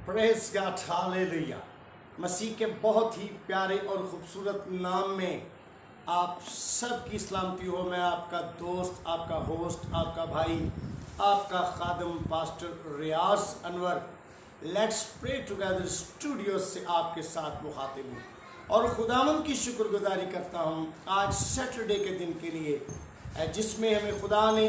Praise God, hallelujah. मसीह के बहुत ही प्यारे और ख़ूबसूरत नाम में आप सब की सलामती हो। मैं आपका दोस्त, आपका होस्ट, आपका भाई, आपका खादम pastor Riyaz Anwar let's pray together studio से आपके साथ मुखातिब हूँ और खुदावंद की शुक्रगुजारी करता हूँ आज सैटरडे के दिन के लिए, जिसमें हमें खुदा ने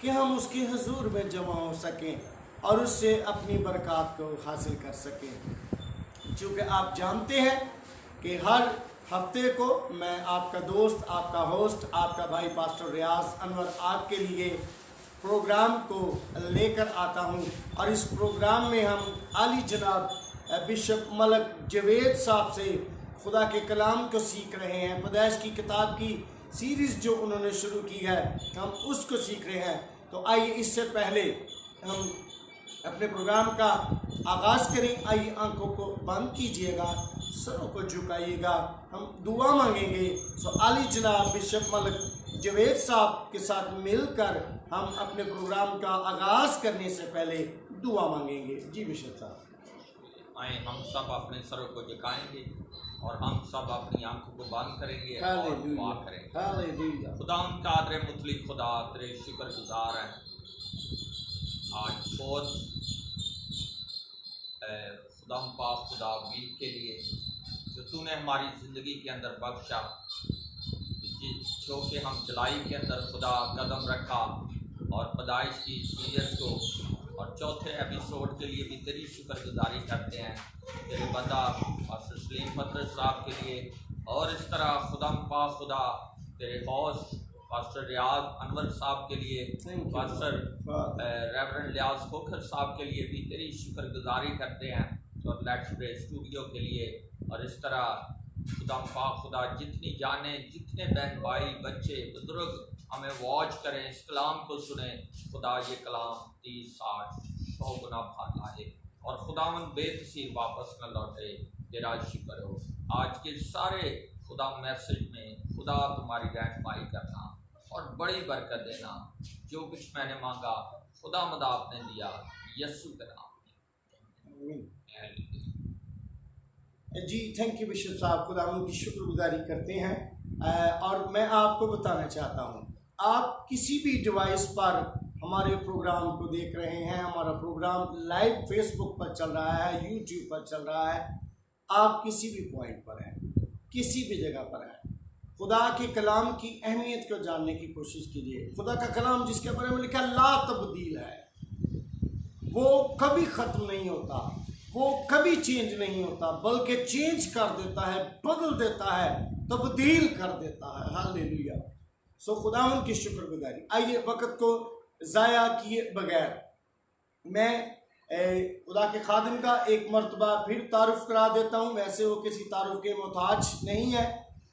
कि हम उसके हुजूर में जमा हो सकें और उससे अपनी बरक़ात को हासिल कर सकें। चूँकि आप जानते हैं कि हर हफ्ते को मैं आपका दोस्त, आपका होस्ट, आपका भाई पास्टर रियाज अनवर आपके लिए प्रोग्राम को लेकर आता हूं और इस प्रोग्राम में हम आली जनाब बिशप मलक जवेद साहब से खुदा के कलाम को सीख रहे हैं। पैदाइश की किताब की सीरीज़ जो उन्होंने शुरू की है हम उसको सीख रहे हैं। तो आइए इससे पहले हम अपने प्रोग्राम का आगाज़ करें। आइए आंखों को बंद कीजिएगा, सरों को झुकाइएगा, हम दुआ मांगेंगे। सो आली जनाब बिशप मलक जवेद साहब के साथ मिलकर हम अपने प्रोग्राम का आगाज़ करने से पहले दुआ मांगेंगे। जी बिशप साहब। आए हम सब अपने सरों को झुकाएंगे और हम सब अपनी आंखों को बंद करेंगे और दुआ करेंगे। खुदा कादर मुतलिक खुदा तेरे शुक्रगुजार हैं आज बहुत खुदा पाक खुदा वीक के लिए जो तूने हमारी ज़िंदगी के अंदर बख्शा, जो कि हम जुलाई के अंदर खुदा कदम रखा और पैदाइश की सीरीज़ को और चौथे एपिसोड के लिए भी तेरी शुक्रगुजारी करते हैं। तेरे बंदा पास्टर सलीम पत्रस साहब के लिए और इस तरह खुदा पाक खुदा तेरे हौस पास्टर रियाज अनवर साहब के लिए, पास्टर रेवरेंड लियाज खोखर साहब के लिए भी तेरी शुक्रगुजारी करते हैं और लेट्स प्रे स्टूडियो के लिए। और इस तरह खुदा पाक खुदा जितनी जाने, जितने बहन भाई बच्चे बुजुर्ग हमें वॉच करें, इस कलाम को सुने, खुदा ये कलाम 30, 60, 100 गुना फल लाए और खुदावन बेतसीर वापस न लौटे। तेरा शुक्र हो आज के सारे खुदा मैसेज में खुदा तुम्हारी रहनुमाई करना और बड़ी बरकत देना। जो कुछ मैंने मांगा खुदा मदा आपने दिया, यस्सु के नाम में। जी थैंक यू बिशप साहब, खुदा उनकी शुक्रगुजारी करते हैं। और मैं आपको बताना चाहता हूँ, आप किसी भी डिवाइस पर हमारे प्रोग्राम को देख रहे हैं, हमारा प्रोग्राम लाइव फेसबुक पर चल रहा है, यूट्यूब पर चल रहा है, आप किसी भी पॉइंट पर हैं, किसी भी जगह पर हैं, खुदा के कलाम की अहमियत को जानने की कोशिश कीजिए। खुदा का कलाम जिसके बारे में लिखा ला तब्दील है, वो कभी ख़त्म नहीं होता, वो कभी चेंज नहीं होता, बल्कि चेंज कर देता है, बदल देता है, तब्दील कर देता है। हालेलुया। सो खुदावन की शुक्रगुजारी। आइए वक्त को ज़ाया किए बगैर मैं खुदा के खादिम का एक मरतबा फिर तारुफ करा देता हूँ। वैसे वो किसी तारुफ के मोहताज नहीं है,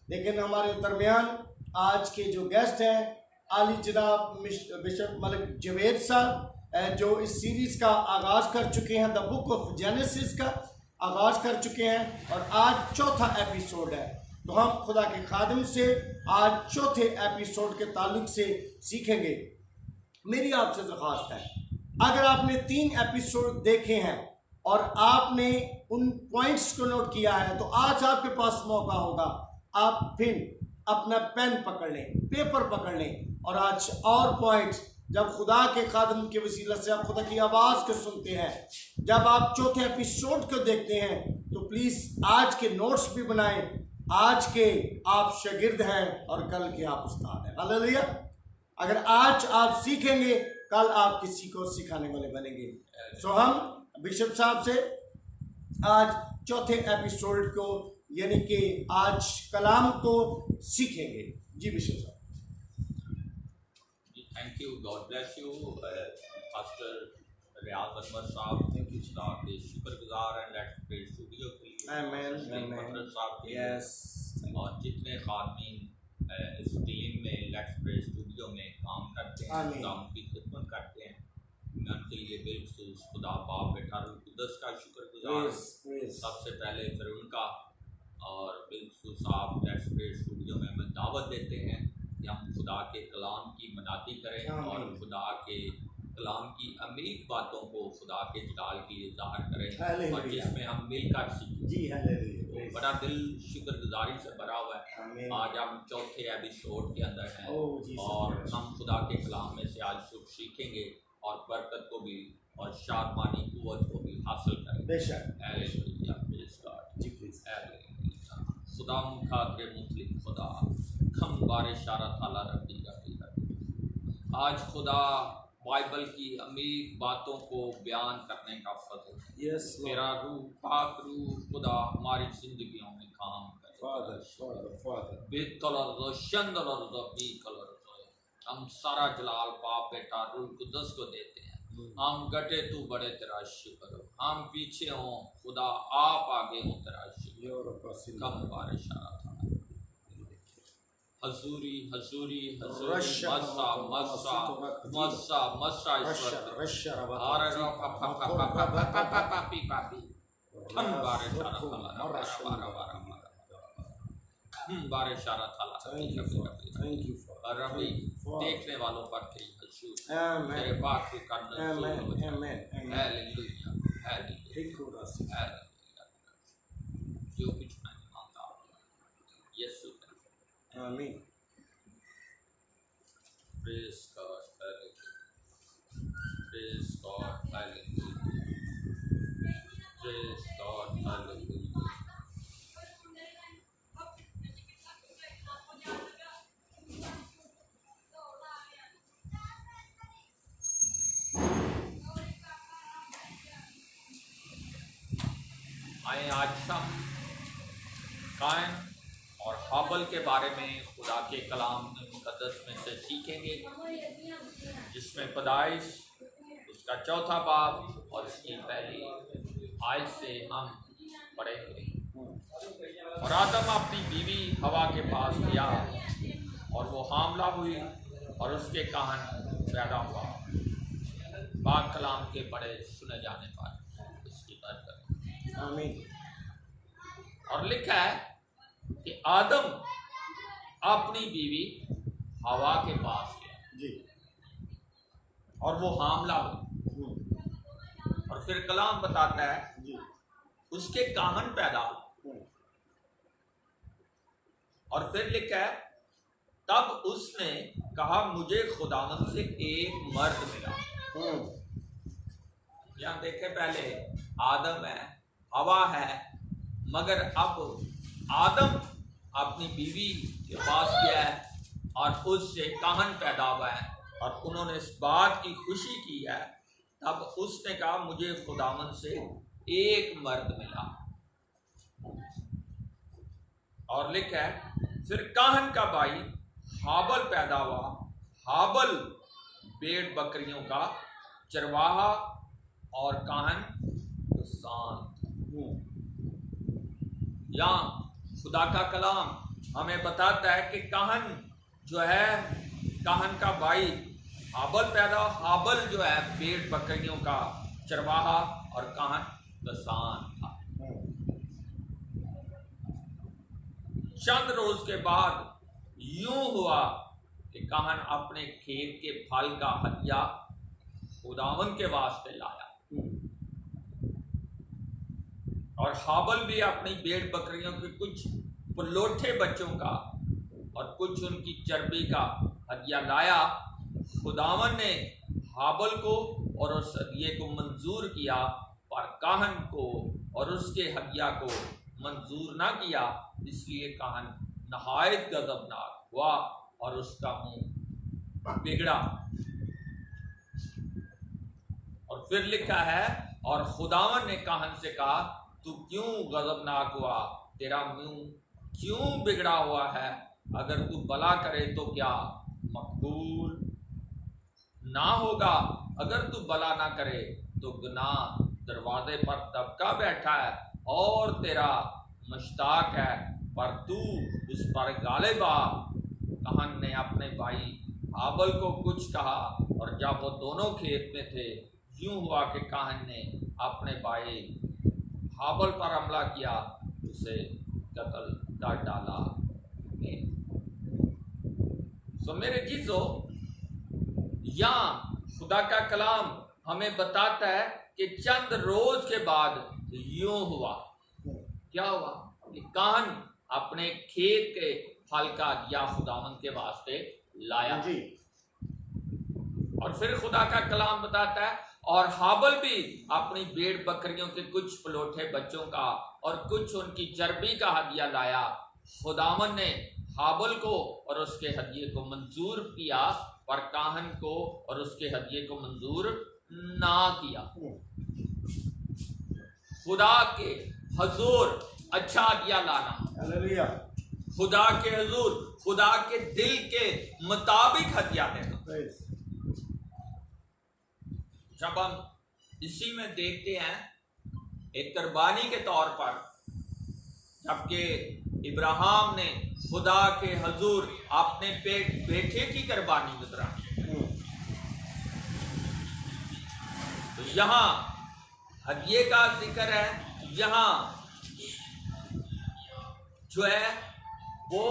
लेकिन हमारे दरमियान आज के जो गेस्ट हैं आली जनाब बिशप मलक जवेद साहब, जो इस सीरीज़ का आगाज़ कर चुके हैं, द बुक ऑफ जेनेसिस का आगाज़ कर चुके हैं और आज चौथा एपिसोड है। तो हम खुदा के खादिम से आज चौथे एपिसोड के ताल्लुक से सीखेंगे। मेरी आपसे दरख्वास्त है, अगर आपने 3 एपिसोड देखे हैं और आपने उन पॉइंट्स को नोट किया है तो आज आपके पास मौका होगा, आप फिर अपना पेन पकड़ लें, पेपर पकड़ लें और आज और पॉइंट्स जब खुदा के खादिम के वसीला से आप खुदा की आवाज़ को सुनते हैं, जब आप चौथे एपिसोड को देखते हैं तो प्लीज़ आज के नोट्स भी बनाएं। आज के आप शागिर्द हैं और कल के आप उस्ताद हैं। हालेलुया। अगर आज आप सीखेंगे, कल आप किसी को सिखाने वाले बनेंगे। सो हम बिशप साहब से आज चौथे एपिसोड को यानी कि आज कलाम को सीखेंगे। जी बिशप साहब। Thank you, God bless you pastor Riyaz Anwar साहब। थैंक यू खुदा के शुक्रगुजार हैं लेट्स प्रे स्टूडियो के लिए, आमीन पत्रस साहब के लिए और जितने खादमीन इस टीम में लेट्स प्रे स्टूडियो में काम करते हैं, खुदा उनकी खिदमत करते हैं, मैं उनके लिए बिलखुसूस खुदा बाप बेटा रूह कुद्दस का शुक्रगुजार हूं। सबसे पहले फिर उनका और बिलखुसूस आप लेट्स प्रे स्टूडियो में हमें दावत देते हैं कि हम खुदा के कलाम की मनाती करें और खुदा के कलाम की अमीर बातों को खुदा के जलाल के लिए ज़ाहिर करें और हालेलुया। जिसमें हम मिलकर सीखें। जी हालेलुया। बड़ा दिल शुक्रगुजारी से भरा हुआ है। आमीन। आज हम चौथे एपिसोड के अंदर हैं ओह जी, और शुक्र। हम खुदा के कलाम में से आज सुख सीखेंगे और बरकत को भी और शादमानी कुव्वत को भी हासिल करेंगे। बेशक। Hallelujah, praise God. जी प्लीज। हालेलुया। खुदा खातिर मुतलिक खुदा खम बारे शारा ताला रब्बी रब्बी रब्बी। आज खुदा बाइबल की अमीर बातों को बयान करने का फजल है। यस तेरा रूह पाक रूह खुदा हमारी जिंदगियों में काम करे। Father father father. बेतलर रोशन हम सारा जलाल बाप बेटा रूह कुदस को देते हैं। हम गटे तू बड़े तेरा शुक्र, हम पीछे हों खुदा आप आगे हो तेरा शुक्र। कम बारिश आ रहा था। हजूरी हजूरी हजूरी रश्शा मस्सा मस्सा मस्सा मस्सा रश्शा ईश्वर रश्शा आरे रो पापी पापी हम बारिश आ रहा था बारिश आ रहा था। थैंक यू और रबी देखने वालों पर तेरी हजूर आमीन तेरे पाक को करना आमीन आमीन हालेलुया हालेलुया ठीक हो रहा है। हालेलुया। जो कुछ मैंने मांगा यीशु के आमीन। Praise God, hallelujah. Praise God, hallelujah. Praise God, hallelujah. आए आज हम कायन और हाबल के बारे में खुदा के कलाम मुकद्दस में से सीखेंगे, जिसमें पैदाइश उसका चौथा बाब और उसकी पहली आयत से हम पढ़ेंगे। और आदम अपनी बीवी हवा के पास गया और वो हामला हुई और उसके काहन पैदा हुआ। पाक कलाम के बड़े सुने जाने पर इसकी बरकत। आमीन। और लिखा है कि आदम अपनी बीवी हवा के पास गया जी। और वो हामला हुई। और फिर कलाम बताता है जी। उसके काहन पैदा हुए। और फिर लिखा है तब उसने कहा मुझे खुदावन से एक मर्द मिला। यहां देखे पहले आदम है हवा है, मगर अब आदम अपनी बीवी के पास गया है और उससे काहन पैदा हुआ है और उन्होंने इस बात की खुशी की है। तब उसने कहा मुझे खुदावन से एक मर्द मिला। और लिखा है फिर काहन का भाई हाबल पैदा हुआ। हाबल भेड़ बकरियों का चरवाहा और काहन किसान। यहाँ खुदा का कलाम हमें बताता है कि काहन जो है, काहन का भाई हाबल पैदा। हाबल जो है भेड़ बकरियों का चरवाहा और काहन किसान था। चंद रोज के बाद यूं हुआ कि काहन अपने खेत के फल का हदिया खुदावन के वास्ते लाया और हाबल भी अपनी भेड़ बकरियों के कुछ पलोठे बच्चों का और कुछ उनकी चर्बी का हदिया लाया। खुदावन ने हाबल को और उस हदिये को मंजूर किया, पर काहन को और उसके हदिया को मंजूर ना किया। इसलिए काहन नहायत गजबनाक हुआ और उसका मुंह बिगड़ा। और फिर लिखा है और खुदावन ने काहन से कहा तू क्यों गजबनाक हुआ, तेरा मुंह क्यों बिगड़ा हुआ है? अगर तू भला करे तो क्या मकबूल ना होगा, अगर तू भला ना करे तो गुनाह दरवाजे पर दबका बैठा है और तेरा मुश्ताक है, पर तू उस पर गालिब आ। काहन ने अपने भाई हाबल को कुछ कहा और जब वो दोनों खेत में थे, यूं हुआ कि काहन ने अपने भाई हाबल पर हमला किया, उसे कत्ल कर डाला। सो मेरे चीजों, यहाँ खुदा का कलाम हमें बताता है कि चंद रोज के बाद यूं हुआ। क्या हुआ कि काहन अपने खेत के फल का दिया खुदावन के वास्ते लाया जी। और फिर खुदा का कलाम बताता है और हाबल भी अपनी भेड़ बकरियों के कुछ पलोठे बच्चों का और कुछ उनकी चर्बी का हदिया लाया। खुदावन ने हाबल को और उसके हदिये को मंजूर किया पर काहन को और उसके हदिये को मंजूर ना किया। खुदा के हजूर अच्छा हदिया लाना, हालेलुया। खुदा के हजूर खुदा के दिल के मुताबिक हदिया देना। जब हम इसी में देखते हैं एक कुर्बानी के तौर पर, जबकि इब्राहिम ने खुदा के हजूर अपने बेटे की कुर्बानी गुजरा, तो यहाँ हदिये का जिक्र है। यहाँ जो है वो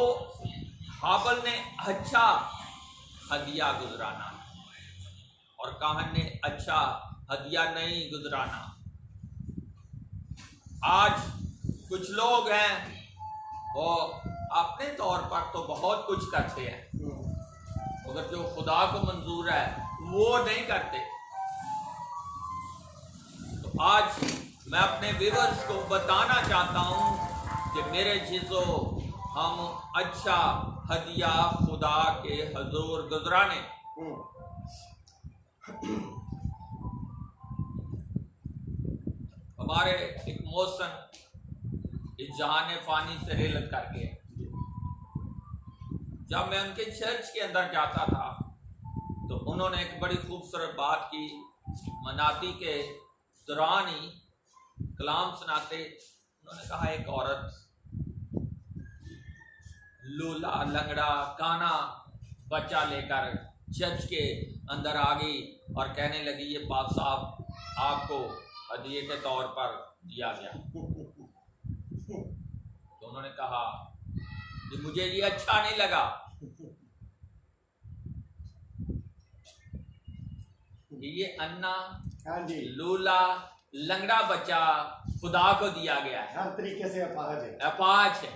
हाबल ने अच्छा हदिया गुजराना और काहन ने अच्छा हदिया नहीं गुजराना। आज कुछ लोग हैं वो अपने तौर पर तो बहुत कुछ करते हैं, मगर जो खुदा को मंजूर है वो नहीं करते। तो आज मैं अपने व्यूअर्स को बताना चाहता हूं कि मेरे चीजों हम अच्छा हदिया खुदा के हजूर गुजराने। हमारे एक मौसम इस जहान फानी से रेलत करके, जब मैं उनके चर्च के अंदर जाता था तो उन्होंने एक बड़ी खूबसूरत बात की। मनाती के दौरान ही कलाम सुनाते उन्होंने कहा एक औरत लूला लंगड़ा काना बच्चा लेकर चर्च के अंदर आ गई और कहने लगी ये पास साहब आपको हदिये के तौर पर दिया गया। तो उन्होंने कहा कि मुझे ये अच्छा नहीं लगा कि ये अन्ना लूला लंगड़ा बच्चा खुदा को दिया गया है, हर तरीके से अपाज है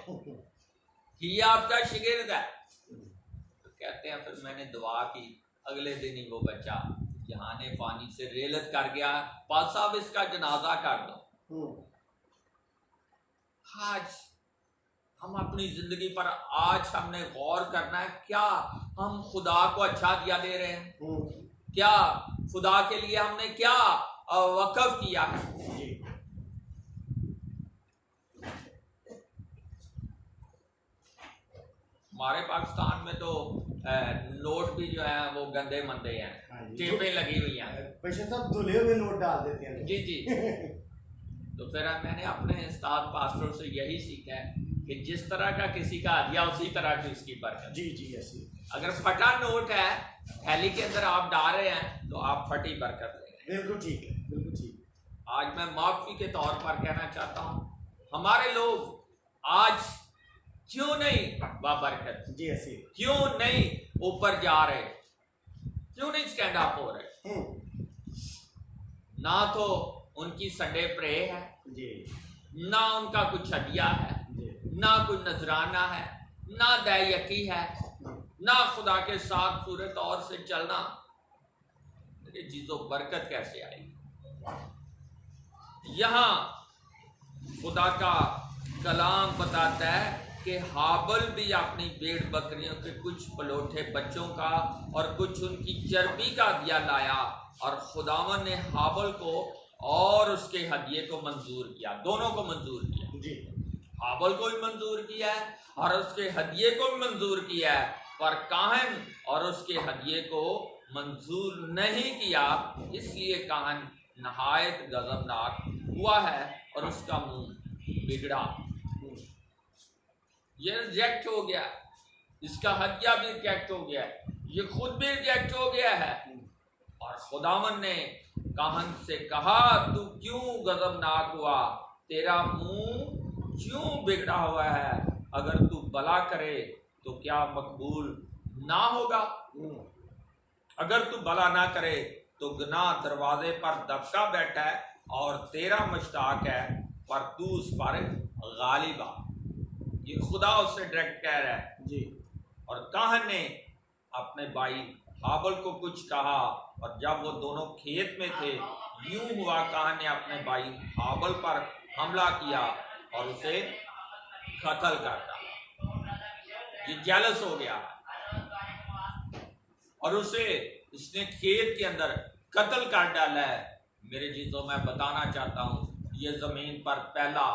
कि ये आपका शिगिर्द है। तो कहते हैं फिर मैंने दुआ की, अगले दिन ही वो बच्चा जहाने पानी से रेलत कर गया। पास साहब इसका जनाजा कर दो। आज हम अपनी जिंदगी पर आज हमने गौर करना है, क्या हम खुदा को अच्छा दिया दे रहे हैं? क्या खुदा के लिए हमने क्या वक़्फ़ किया है? हमारे पाकिस्तान में तो नोट भी जो है वो गंदे मंदे हैं, टेपें लगी हुई हैं, पैसे सब धुले हुए नोट डाल देते हैं। जी जी। तो फिर मैंने अपने उस्ताद पास्टर से यही सीखा है कि जिस तरह का किसी का हदिया उसी तरह की उसकी बरकत। जी जी ऐसी। अगर फटा नोट है थैली के अंदर आप डाल रहे हैं तो आप फटी बरकत ले रहे हैं। बिल्कुल ठीक है, बिल्कुल ठीक। आज मैं माफी के तौर पर कहना चाहता हूँ, हमारे लोग आज क्यों नहीं बाबरकत, जी ऐसी, क्यों नहीं ऊपर जा रहे, क्यों नहीं स्टैंड अप हो रहे? ना तो उनकी संडे प्रे है जी, ना उनका कुछ हदिया है जी, ना कोई नजराना है, ना दैयकी है, ना खुदा के साथ पूरे तौर से चलना। मेरे चीजों बरकत कैसे आएगी? यहाँ खुदा का कलाम बताता है कि हाबल भी अपनी भेड़ बकरियों के कुछ पलोठे बच्चों का और कुछ उनकी चर्बी का हदिया लाया और खुदावन ने हाबल को और उसके हदिये को मंजूर किया, दोनों को मंजूर किया जी। हाबल को भी मंजूर किया है और उसके हदिये को भी मंजूर किया है, पर काहन और उसके हदिये को मंजूर नहीं किया, इसलिए काहन नहायत गजबनाक हुआ है और उसका मुंह बिगड़ा, ये रिजेक्ट हो गया, इसका हदिया भी रिजेक्ट हो गया, ये खुद भी रिजेक्ट हो गया है। और खुदावन ने काहन से कहा तू क्यों गजबनाक हुआ, तेरा मुंह क्यों बिगड़ा हुआ है? अगर तू भला करे तो क्या मकबूल ना होगा? अगर तू भला ना करे तो गुनाह दरवाजे पर दबका बैठा है और तेरा मुश्ताक है, पर तू उस पर गालिब आ। ये खुदा उससे डायरेक्ट कह रहा है जी। और काहन ने अपने भाई हाबल को कुछ कहा, और जब वो दोनों खेत में थे, यूं हुआ काहन ने अपने भाई हाबल पर हमला किया और उसे कत्ल कर डाला। ये जेलस हो गया और उसने खेत के अंदर कत्ल कर डाला है। मेरे चीजों मैं बताना चाहता हूँ, ये जमीन पर पहला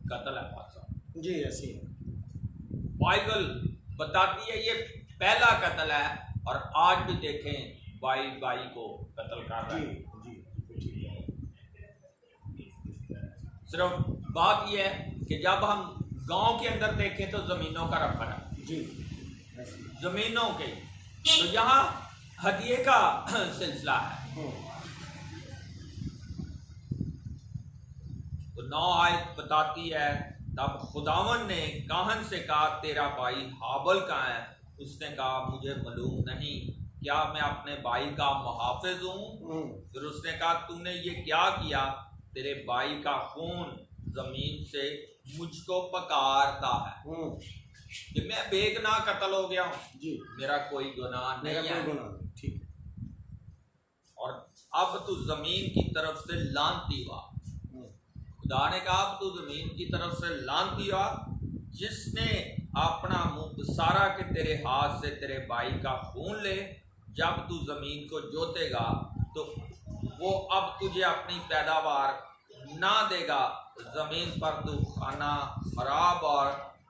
कत्ल है पासा। जी ऐसी है, बाइबल बताती है ये पहला कत्ल है, और आज भी देखें भाई भाई को कत्ल कर रहा है। जी ठीक है। सिर्फ बात यह है कि जब हम गांव के अंदर देखें तो जमीनों का रखा है जी, जमीनों के, तो यहाँ हदिये का सिलसिला है। तो 9 आयत बताती है, तब खुदावन ने काहन से कहा, तेरा भाई हाबल कहाँ है? उसने कहा, मुझे मालूम नहीं, क्या मैं अपने भाई का मुहाफिज हूँ? फिर उसने कहा, तूने ये क्या किया? तेरे भाई का खून जमीन से मुझको पकारता है कि मैं बेगुनाह कत्ल हो गया हूँ जी, मेरा कोई गुनाह नहीं है। ठीक। और अब तू जमीन की तरफ से लानती हुआ, खुदा ने कहा, अब तू जमीन की तरफ से लानती हुआ, जिसने अपना मुंह सारा के तेरे हाथ से तेरे भाई का खून ले। जब तू जमीन को जोतेगा तो वो अब तुझे अपनी पैदावार ना देगा, जमीन पर तू खाना खराब और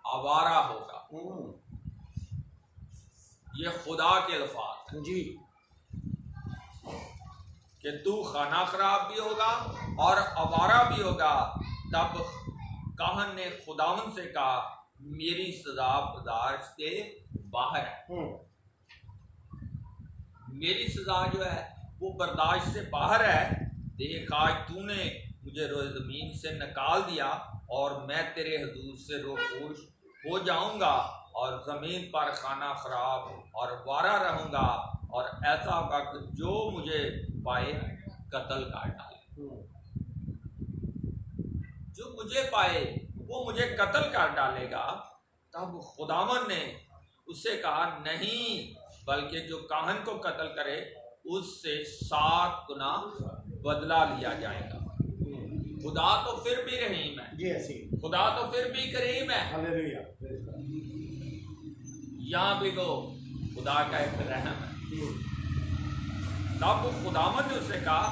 आवारा होगा। ये खुदा के अल्फाज जी, कि तू खाना खराब भी होगा और आवारा भी होगा। तब काहन ने खुदावन से कहा, मेरी सजा बर्दाश्त के बाहर है। मेरी सजा जो है वो बर्दाश्त से बाहर है। देख, आज तूने मुझे रोए जमीन से निकाल दिया और मैं तेरे हुजूर से रोपोश हो जाऊंगा और जमीन पर खाना खराब और वारा रहूंगा, और ऐसा वक्त जो मुझे पाए कत्ल कर डाले। जो मुझे पाए वो मुझे कत्ल कर डालेगा। तब खुदावन ने उससे कहा, नहीं, बल्कि जो काहन को कत्ल करे उससे 7 गुना बदला लिया जाएगा। खुदा तो फिर भी रहीम है जी, ऐसी खुदा तो फिर भी करीम है। हालेलुया। यहाँ भी वो खुदा का एक रहम है। तब खुदावन ने उसे कहा,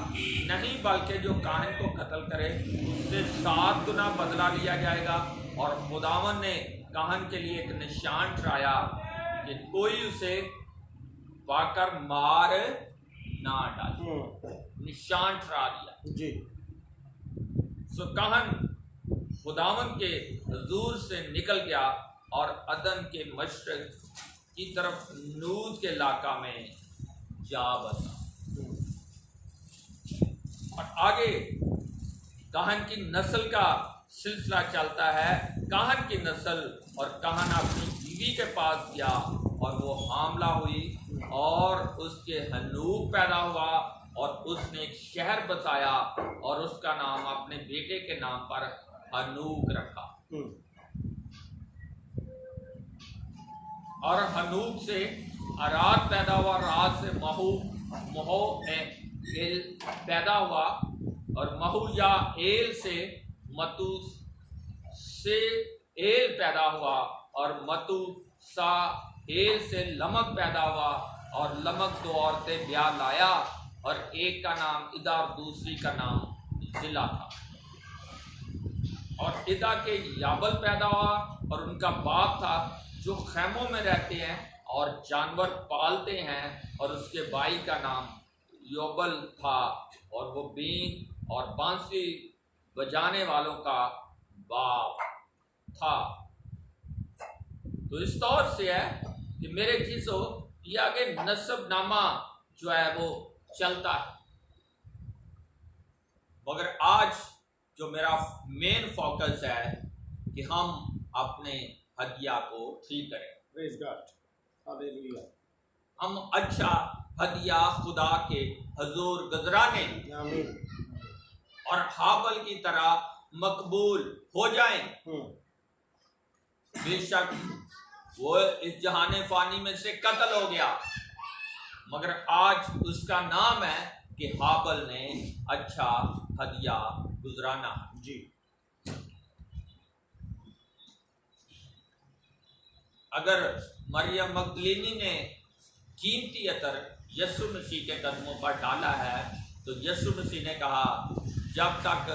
नहीं, बल्कि जो काहन को कत्ल करे उससे 7 गुना बदला लिया जाएगा। और खुदावन ने काहन के लिए एक निशान ठहराया कि कोई उसे पाकर मार ना डाले। निशान ठहरा दिया जी। सो काहन खुदावन के हुजूर से निकल गया और अदन के मशरक की तरफ नूद के इलाका में जा बसा। और आगे काहन की नस्ल का सिलसिला चलता है। काहन की नस्ल, और काहन अपनी बीवी के पास गया और वो हामला हुई और उसके हनूक पैदा हुआ और उसने एक शहर बसाया और उसका नाम अपने बेटे के नाम पर हनूक रखा। और हनूक से अराद पैदा हुआ, रात से महू एल पैदा हुआ, और महू या एल से मतू से एल पैदा हुआ, और मतू सा एल से लमक पैदा हुआ, और लमक 2 औरतें ब्याह लाया, और एक का नाम इदा और दूसरी का नाम जिला था। और इदा के याबल पैदा हुआ, और उनका बाप था जो खैमों में रहते हैं और जानवर पालते हैं, और उसके भाई का नाम योबल था, और वो बीन और बांसुरी बजाने वालों का बाप था। तो इस तौर से है कि मेरे चीजों ये आगे नसबनामा जो है वो चलता है, मगर आज जो मेरा मेन फोकस है कि हम अपने हदिया को ठीक करें। Praise God, hallelujah. हम अच्छा हदिया खुदा के हजूर गुजराने आमीन। और हाबल की तरह मकबूल हो जाएं। बेशक वो इस जहाने फानी में से कत्ल हो गया, मगर आज उसका नाम है कि हाबल ने अच्छा हदिया गुजराना जी। अगर मरियम मगदलीनी ने कीमती अतर यीशु मसीह के कदमों पर डाला है, तो यीशु मसीह ने कहा जब तक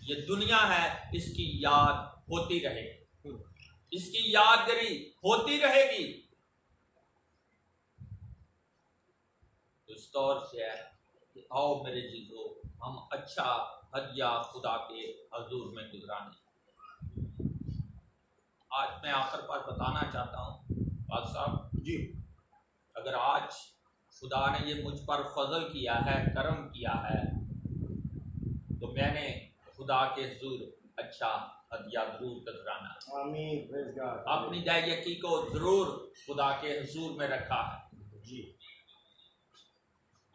ये दुनिया है इसकी याद होती रहेगी, इसकी यादगिरी होती रहेगी। इस तौर से है कि आओ मेरे चीजों, हम अच्छा हदिया खुदा के हजूर में गुजराने। आज मैं आखिर पर बताना चाहता हूँ बाद साहब जी, अगर आज खुदा ने ये मुझ पर फजल किया है, करम किया है, तो मैंने खुदा के हजूर अच्छा हदिया जरूर गुजराना। आमीन, प्रेज़ गॉड। अपनी दायकी को जरूर खुदा के हजूर में रखा है जी।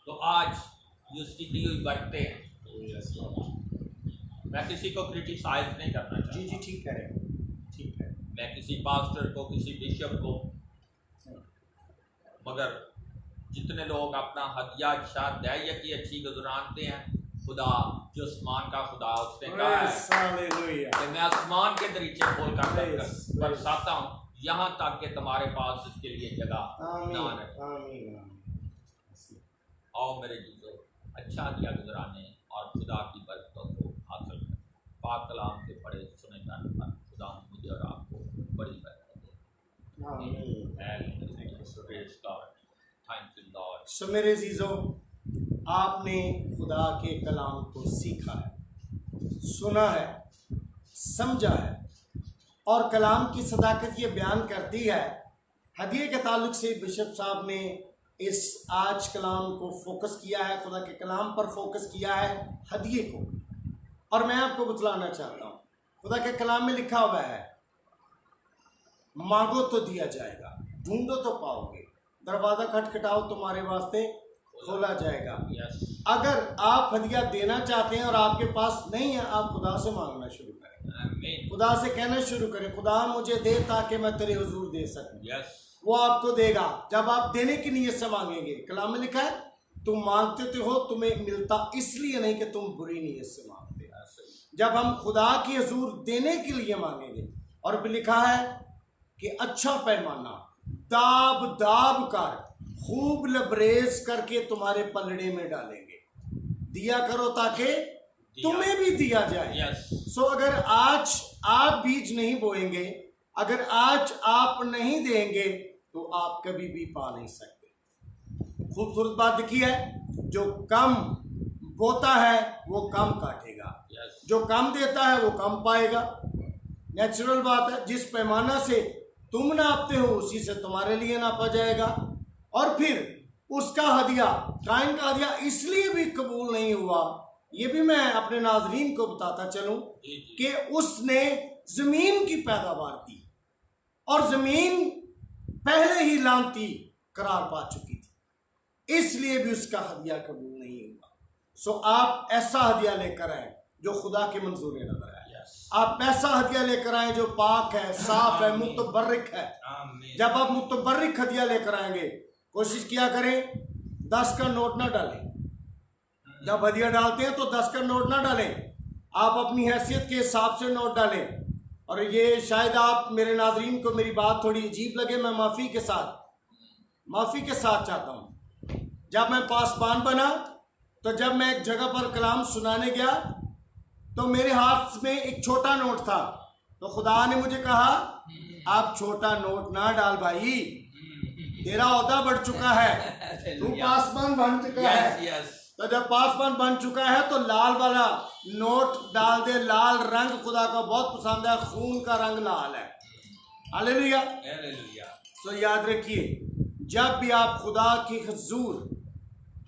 तो आज ये उसकी दी हुई बरकतें हैं। Yes Lord. मैं किसी को क्रिटिसाइज नहीं करना चाहता। जी जी, ठीक है, ठीक है। मैं किसी पास्टर को, किसी बिशप को, मगर जितने लोग अपना हदिया अच्छा दायकी अच्छी गुजरानते हैं, खुदा जो आसमान का खुदा उसने कहा है हालेलुया। कि मैं आसमान के दरीचे खोल कर Yes, बरसाता हूँ, यहाँ तक कि तुम्हारे पास इसके लिए जगह ना रहे। आमीन, आमीन। आओ मेरे जीजो, अच्छा हदिया गुजराने और खुदा की बरकतों को हासिल करें। पाक कलाम के पढ़े सुने जाने पर खुदा मुझे और आपको बड़ी बरकत दे। आमीन। Thank you Lord. सो मेरे जीजो, आपने खुदा के कलाम को सीखा है, सुना है, समझा है, और कलाम की सदाकत ये बयान करती है। हदिये के ताल्लुक से बिशप साहब ने इस आज कलाम को फोकस किया है, खुदा के कलाम पर फोकस किया है, हदिये को। और मैं आपको बतलाना चाहता हूँ, खुदा के कलाम में लिखा हुआ है, मांगो तो दिया जाएगा, ढूंढो तो पाओगे, दरवाज़ा खटखटाओ तुम्हारे वास्ते खोला जाएगा। यस, अगर आप हदिया देना चाहते हैं और आपके पास नहीं है, आप खुदा से मांगना शुरू करें, आमीन। खुदा से कहना शुरू करें, खुदा मुझे दे ताकि मैं तेरे हुजूर दे सकूं। यस, वो आपको देगा जब आप देने की नीयत से मांगेंगे। कलाम में लिखा है, तुम मांगते तो हो, तुम्हें मिलता इसलिए नहीं कि तुम बुरी नीयत से मांगते हो। जब हम खुदा की हुजूर देने के लिए मांगेंगे, और भी लिखा है कि अच्छा पैमाना दाब दाब कर खूब लबरेज करके तुम्हारे पलड़े में डालेंगे। दिया करो ताकि तुम्हें भी दिया जाए। यस, सो अगर आज आप बीज नहीं बोएंगे, अगर आज आप नहीं देंगे, तो आप कभी भी पा नहीं सकते। खूबसूरत बात देखी है, जो कम बोता है वो कम काटेगा, यस, जो कम देता है वो कम पाएगा। नेचुरल बात है, जिस पैमाना से तुम नापते हो उसी से तुम्हारे लिए नापा जाएगा। और फिर उसका हदिया, काइन का हदिया इसलिए भी कबूल नहीं हुआ, ये भी मैं अपने नाजरीन को बताता चलूं कि उसने जमीन की पैदावार की, और जमीन पहले ही लानती करार पा चुकी थी, इसलिए भी उसका हदिया कबूल नहीं हुआ। सो आप ऐसा हदिया लेकर आए जो खुदा के मंजूर नजर आए। आप ऐसा हदिया लेकर आए जो पाक है, साफ है, मुतबर्रिक है। जब आप मुतबर्रिक हदिया लेकर आएंगे, कोशिश किया करें 10 का नोट ना डालें। जब हदिया डालते हैं तो 10 का नोट ना डालें, आप अपनी हैसियत के हिसाब से नोट डालें। और ये शायद आप मेरे नाजरीन को मेरी बात थोड़ी अजीब लगे, मैं माफ़ी के साथ चाहता हूँ। जब मैं पासबान बना, तो जब मैं एक जगह पर कलाम सुनाने गया, तो मेरे हाथ में एक छोटा नोट था। तो खुदा ने मुझे कहा, आप छोटा नोट ना डाल भाई, तेरा ओहदा बढ़ चुका है, तू पासबान बन चुका है। तो जब पासबान बन चुका है तो लाल वाला नोट डाल दे। लाल रंग खुदा को बहुत पसंद है, खून का रंग लाल है। Hallelujah, hallelujah. तो याद रखिए, जब भी आप खुदा की हुजूर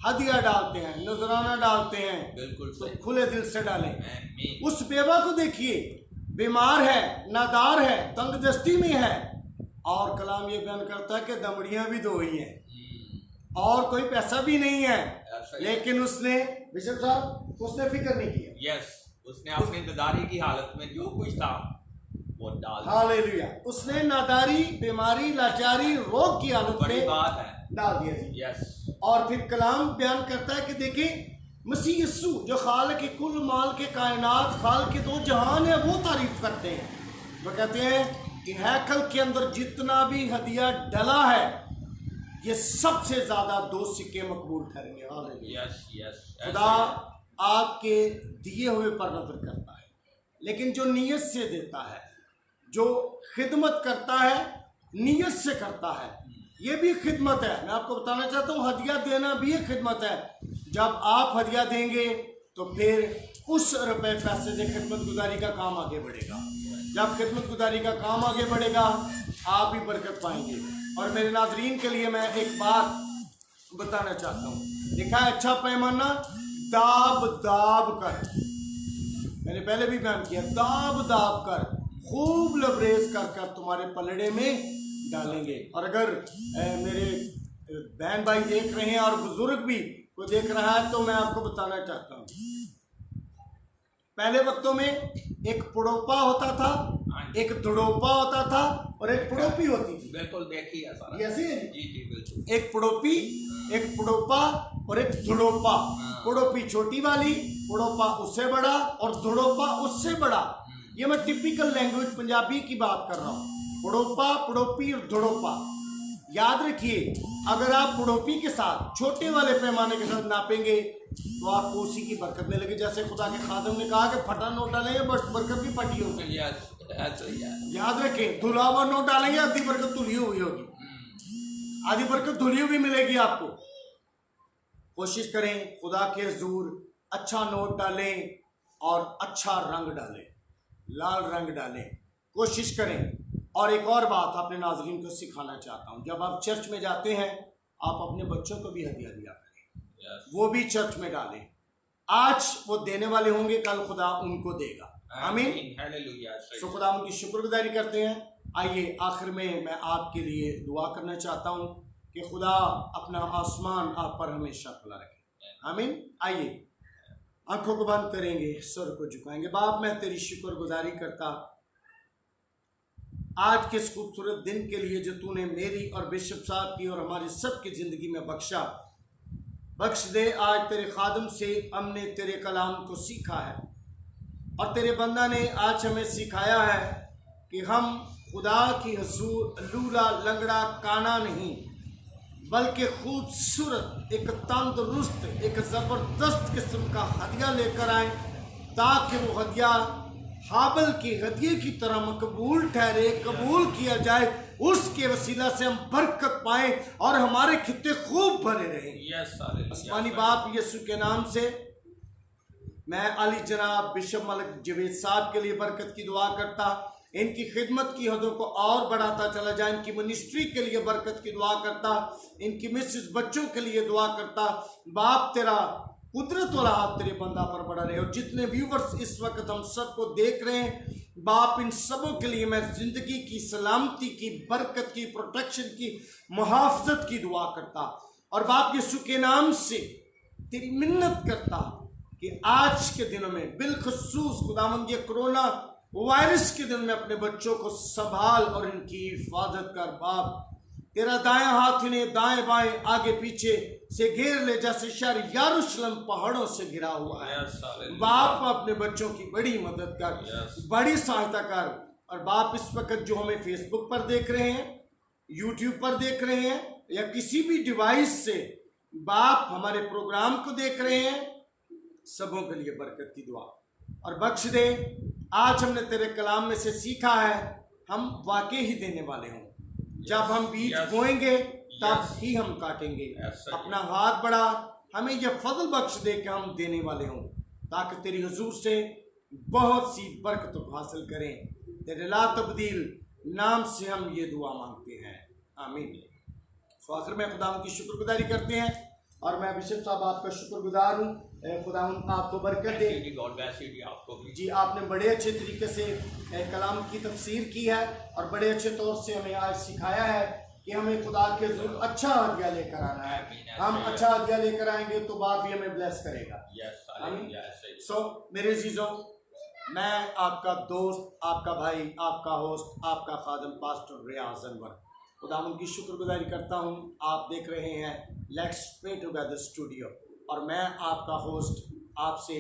हदिया डालते हैं, नजराना डालते हैं, बिल्कुल तो खुले दिल से डालें। आमीन। उस बेवा को देखिए, बीमार है, नादार है, तंगदस्ती में है, और कलाम ये बयान करता है कि दमड़ियां भी 2 ही हैं। और कोई पैसा भी नहीं है, ऐसा ही। लेकिन उसने बिशप साहब उसने फिक्र नहीं किया। यस, उसने अपनी नादारी की हालत में जो कुछ था वो डाल दिया। हालेलुया। उसने नादारी, बीमारी, लाचारी, रोग की हालत बड़ी में बात है। डाल दिया जी। यस, और फिर कलाम बयान करता है कि देखिए मसीह यीशु जो खाल के कुल माल के कायनात, खाल के दो जहान है, वो तारीफ करते हैं। वो कहते हैं कि हैकल के अंदर जितना भी हदिया डला है, ये सबसे ज्यादा 2 सिक्के मकबूल ठहरेंगे। हालेलुया। यस, यस, खुदा आपके दिए हुए पर नजर करता है, लेकिन जो नीयत से देता है, जो खिदमत करता है, नीयत से करता है, ये भी खिदमत है। मैं आपको बताना चाहता हूँ, हदिया देना भी एक खिदमत है। जब आप हदिया देंगे तो फिर उस रुपए पैसे से खिदमत गुजारी का काम आगे बढ़ेगा। जब खिदमत गुजारी का काम आगे बढ़ेगा, आप भी बरकत पाएंगे। और मेरे नाजरीन के लिए मैं एक बात बताना चाहता हूँ। देखा है, अच्छा पैमाना दाब दाब कर, मैंने पहले भी बयान किया, दाब दाब कर, खूब लबरेज कर कर तुम्हारे पलड़े में डालेंगे। और अगर मेरे बहन भाई देख रहे हैं और बुजुर्ग भी को देख रहा है, तो मैं आपको बताना चाहता हूँ, पहले वक्तों में एक पुड़ोपा होता था, एक धुड़ोपा होता था और एक पुड़ोपी होती थी। बिल्कुल देखिए सारा। ये ऐसे है जी जी बिल्कुल। एक पुड़ोपी, एक पुड़ोपा और एक धुड़ोपा। पुड़ोपी छोटी वाली, पुड़ोपा उससे बड़ा और धुड़ोपा उससे बड़ा। ये मैं टिपिकल लैंग्वेज पंजाबी की बात कर रहा हूँ। पुड़ोपा, पुड़ोपी और धुड़ोपा। याद रखिए, अगर आप पुड़ोपी के साथ छोटे वाले पैमाने के साथ नापेंगे तो आपको उसी की बरकत मिलेगी। जैसे खुदा के खादिम ने कहा कि फटा नोट डालेंगे बस बरकत भी फटी होगी। यस, ऐसा ही है। याद रखें, धुला हुआ नोट डालेंगे, आधी बरकत धुली हुई होगी, आधी बरकत धुली हुई मिलेगी आपको। कोशिश करें खुदा के हुजूर अच्छा नोट डालें और अच्छा रंग डालें, लाल रंग डालें, कोशिश करें। और एक और बात अपने नाजरीन को सिखाना चाहता हूँ, जब आप चर्च में जाते हैं, आप अपने बच्चों को भी हदिया दिया करें, वो भी चर्च में डालें। आज वो देने वाले होंगे, कल खुदा उनको देगा। आमीन। हालेलुया। सो खुदा उनकी शुक्रगुजारी करते हैं। आइए आखिर में मैं आपके लिए दुआ करना चाहता हूँ कि खुदा अपना आसमान आप पर हमेशा खुला रखे। आमीन। आइए आंखों को बंद करेंगे, सर को झुकाएंगे। बाप, मैं तेरी शुक्रगुजारी करता आज के इस खूबसूरत दिन के लिए जो तूने मेरी और बिशप साहब की और हमारी सबकी जिंदगी में बख्शा। बख्श दे, आज तेरे खादम से हमने तेरे कलाम को सीखा है और तेरे बंदा ने आज हमें सिखाया है कि हम खुदा की हुजूर लूला लंगड़ा काना नहीं, बल्कि खूबसूरत एक तंदुरुस्त एक ज़बरदस्त किस्म का हदिया लेकर आए, ताकि वो हदिया हाबल की हदिये की तरह मकबूल ठहरे, कबूल किया जाए। उसके वसीला से हम बरकत पाएं और हमारे खित्ते खूब भरे रहें। आसमानी बाप, यीशु के नाम से मैं अली जनाब बिशप मलिक जवेद साहब के लिए बरकत की दुआ करता, इनकी खिदमत की हदों को और बढ़ाता चला जाए, इनकी मिनिस्ट्री के लिए बरकत की दुआ करता, इनकी मिसेस बच्चों के लिए दुआ करता। बाप, तेरा कुदरत वाला हाथ तेरे बंदा पर बड़ा रहे। और जितने व्यूवर्स इस वक्त हम सबको देख रहे हैं, बाप, इन सबों के लिए मैं जिंदगी की सलामती की, बरकत की, प्रोटेक्शन की, मुहाफ़ज़त की दुआ करता। और बाप, यीशु के नाम से तेरी मिन्नत करता कि आज के दिनों में बिलखुसूस खुदावंद ये कोरोना वायरस के दिन में अपने बच्चों को संभाल और इनकी हिफाजत कर। बाप, तेरा दायां हाथ इन्हें दाएं बाएं आगे पीछे से घेर ले, जैसे शहर यरूशलेम पहाड़ों से घिरा हुआ है। बाप, अपने बच्चों की बड़ी मदद कर, बड़ी सहायता कर। और बाप, इस वक्त जो हमें फेसबुक पर देख रहे हैं, यूट्यूब पर देख रहे हैं, या किसी भी डिवाइस से बाप हमारे प्रोग्राम को देख रहे हैं, सबों के लिए बरकत की दुआ और बख्श दे। आज हमने तेरे कलाम में से सीखा है, हम वाकई ही देने वाले हों। जब हम बीज बोएंगे तब ही हम काटेंगे। अपना हाथ बढ़ा, हमें यह फजल बख्श दे कि हम देने वाले हों, ताकि तेरी हुजूर से बहुत सी बरकतों को हासिल करें। तेरे ला तब्दील नाम से हम ये दुआ मांगते हैं, आमीन। सो आखिर में खुदा की शुक्रगुजारी करते हैं और मैं बिशप साहब आपका शुक्रगुजार हूँ। खुदा आपको बरकत दे। आपको भी जी, आपने बड़े अच्छे तरीके से कलाम की तफसीर की है और बड़े अच्छे तौर से हमें आज सिखाया है कि हमें खुदा के ज़रूर अच्छा हदिया लेकर आना है। हम अच्छा हदिया लेकर आएंगे तो बाप भी हमें ब्लेस करेगा। सो मेरे अजीजों, मैं आपका दोस्त, आपका भाई, आपका होस्ट, आपका खादम पास्टर रियाज अनवर खुदावंद की शुक्रगुजारी करता हूँ। आप देख रहे हैं लेट्स प्रे टुगेदर स्टूडियो और मैं आपका होस्ट आपसे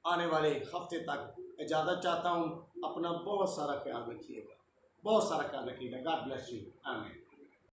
आने वाले हफ्ते तक इजाज़त चाहता हूँ। अपना बहुत सारा ख्याल रखिएगा, बहुत सारा ख्याल रखिएगा। God bless you. आमीन।